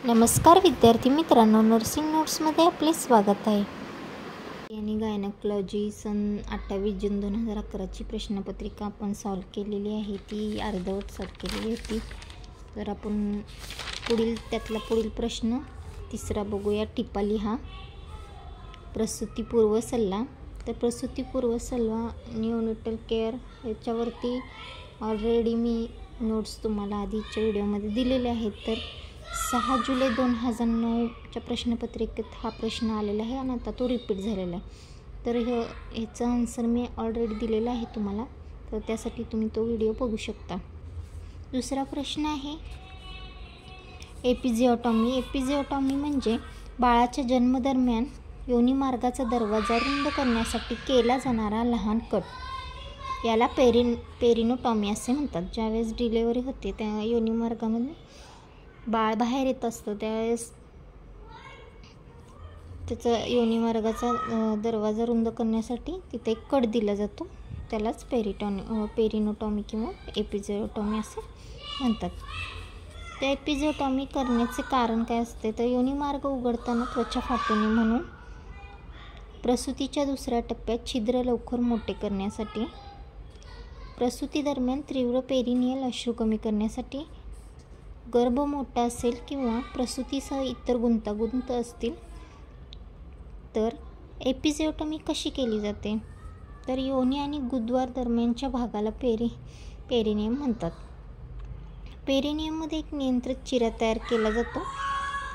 नमस्कार विद्यार्थी मित्रांनो, नर्सिंग नोट्समध्ये आपले स्वागत आहे. आणि गायनोकॉलॉजी सन 28 जून 2011ची प्रश्नपत्रिका आपण सॉल्व केलेली आहे. ती अर्धवट सॉल्व केलेली होती. तर आपण त्यातला पुढील प्रश्न तिसरा बघूया. टिपा लिहा. प्रसूतीपूर्व सल्ला. तर प्रसूतीपूर्व सल्ला न्यूनेटल केअर याच्यावरती ऑलरेडी मी नोट्स तुम्हाला आधीच्या व्हिडिओमध्ये दिलेले आहेत. तर 6 जुलै 2009च्या प्रश्नपत्रिकेत हा प्रश्न आलेला आहे आणि आता तो रिपीट झालेला आहे. तर ह्याचा आन्सर मी ऑलरेडी दिलेला आहे तुम्हाला, तर त्यासाठी तुम्ही तो व्हिडिओ बघू शकता. दुसरा प्रश्न आहे एपिजिओटॉमी. एपिजिओटॉमी म्हणजे बाळाच्या जन्मदरम्यान योनिमार्गाचा दरवाजा रुंद करण्यासाठी केला जाणारा लहान कट. याला पेरिनोटॉमी असे म्हणतात. ज्यावेळेस डिलेवरी होते त्या योनिमार्गामध्ये बाळ बाहेर येत असतं त्यावेळेस त्याचा योनिमार्गाचा दरवाजा रुंद करण्यासाठी तिथे एक कट दिला जातो. त्यालाच पेरिनोटॉमी किंवा एपिजिओटॉमी असे म्हणतात. त्या एपिजिओटॉमी करण्याचे कारण काय असते, तर योनिमार्ग उघडताना त्वचा फाटू नये म्हणून, प्रसूतीच्या दुसऱ्या टप्प्यात छिद्र लवकर मोठे करण्यासाठी, प्रसूती दरम्यान तीव्र पेरिनियल अश्रू कमी करण्यासाठी, गर्भ मोठा असेल किंवा प्रसूतीसह इतर गुंतागुंत असतील तर एपिजिओटॉमी कशी केली जाते, तर योनी आणि गुदद्वार दरम्यानच्या भागाला पेरिनियम म्हणतात. पेरिनियममध्ये एक नियंत्रित चिरा तयार केला जातो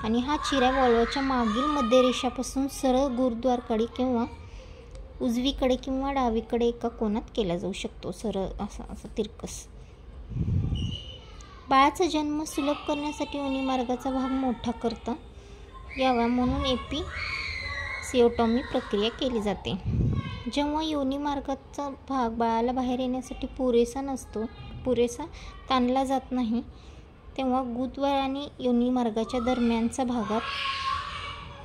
आणि हा चिरा वॉल्वच्या मागील मध्यरेषापासून सरळ गुदद्वाराकडे किंवा उजवीकडे किंवा डावीकडे एका कोनात केला जाऊ शकतो. सरळ असा तिरकस. बाळाचा जन्म सुलभ करण्यासाठी योनिमार्गाचा भाग मोठा करता यावा म्हणून एपिजिओटॉमी प्रक्रिया केली जाते. जेव्हा योनिमार्गाचा भाग बाळाला बाहेर येण्यासाठी पुरेसा ताणला जात नाही, तेव्हा गुदद्वार आणि योनिमार्गाच्या दरम्यानच्या भागात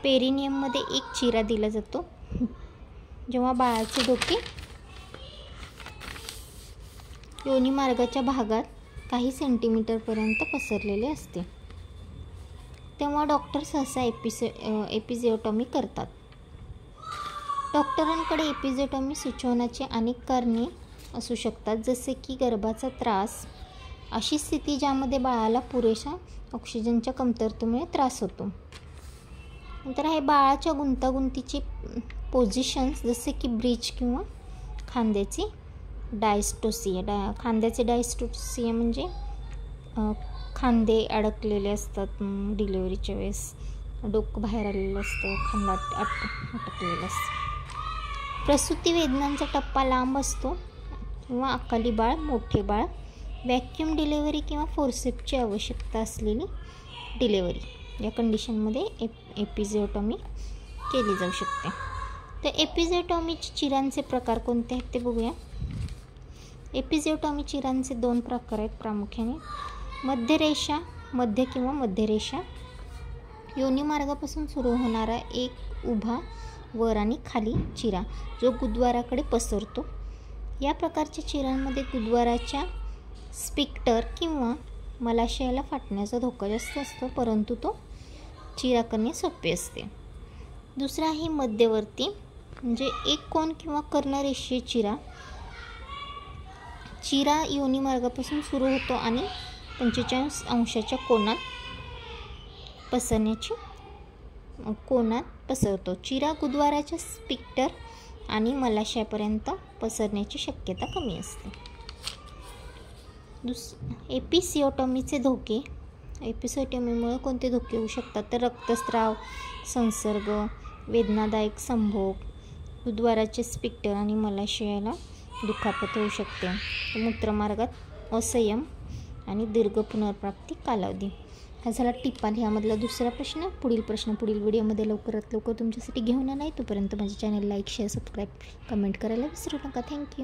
पेरिनियममध्ये एक चिरा दिला जातो. जेव्हा बाळाचे डोके योनिमार्गाच्या भागात काही सेंटीमीटरपर्यंत पसरलेले असते, तेव्हा डॉक्टर सहसा एपिजिओटॉमी करतात. डॉक्टरांकडे एपिजिओटॉमी सुचवण्याची अनेक कारणे असू शकतात, जसे की गर्भाचा त्रास, अशी स्थिती ज्यामध्ये बाळाला पुरेशा ऑक्सिजनच्या कमतरतेमुळे त्रास होतो. नंतर आहे बाळाच्या गुंतागुंतीची पोझिशन्स, जसे की ब्रिज किंवा खांद्याची डायस्टोसिया. खांद्याचे डायस्टोसिया म्हणजे खांदे अडकलेले असतात डिलिव्हरीच्या वेळेस, डोकं बाहेर आलेलं असतं, खांदा अटकलेला असतं. प्रसूती वेदनांचा टप्पा लांब असतो किंवा अकाली बाळ, मोठे बाळ, व्हॅक्यूम डिलिव्हरी किंवा फोर्सेप्सची आवश्यकता असलेली डिलिव्हरी या कंडिशनमध्ये एपिजिओटॉमी केली जाऊ शकते. तर एपिजिओटॉमीचे चिरांचे प्रकार कोणते आहेत ते बघूया. एपिजिओटॉमी चिरांचे 2 प्रकार आहेत प्रामुख्याने. मध्यरेषा, मध्य किंवा मध्यरेषा. योनिमार्गापासून सुरू होणारा एक उभा वर आणि खाली चिरा जो गुदद्वाराकडे पसरतो. या प्रकारच्या चिरांमध्ये गुदद्वाराच्या स्फिंक्टर किंवा मलाशयाला फाटण्याचा धोका जास्त असतो, परंतु तो चिरा करणे सोपे असते. दुसरा आहे मध्यवर्ती, म्हणजे एक कोन किंवा कर्णरेषीय चिरा. चिरा योनिमार्गापासून सुरू होतो आणि 45 अंशाच्या कोनात पसरतो. चिरा गुदद्वाराच्या स्फिंक्टर आणि मलाशयापर्यंत पसरण्याची शक्यता कमी असते. एपिजिओटॉमीचे धोके. एपिजिओटॉमीमुळे कोणते धोके होऊ शकतात, तर रक्तस्राव, संसर्ग, वेदनादायक संभोग, गुदद्वाराचे स्फिंक्टर आणि मलाशयाला दुखापत होऊ शकते, मूत्रमार्गात असंयम आणि दीर्घ पुनर्प्राप्ती कालावधी. हा झाला टिपा लिहामधला दुसरा प्रश्न. पुढील व्हिडिओमध्ये लवकरात लवकर तुमच्यासाठी घेऊन आला आहे. तोपर्यंत माझ्या channel like, share, subscribe, comment करायला विसरू नका. थँक्यू.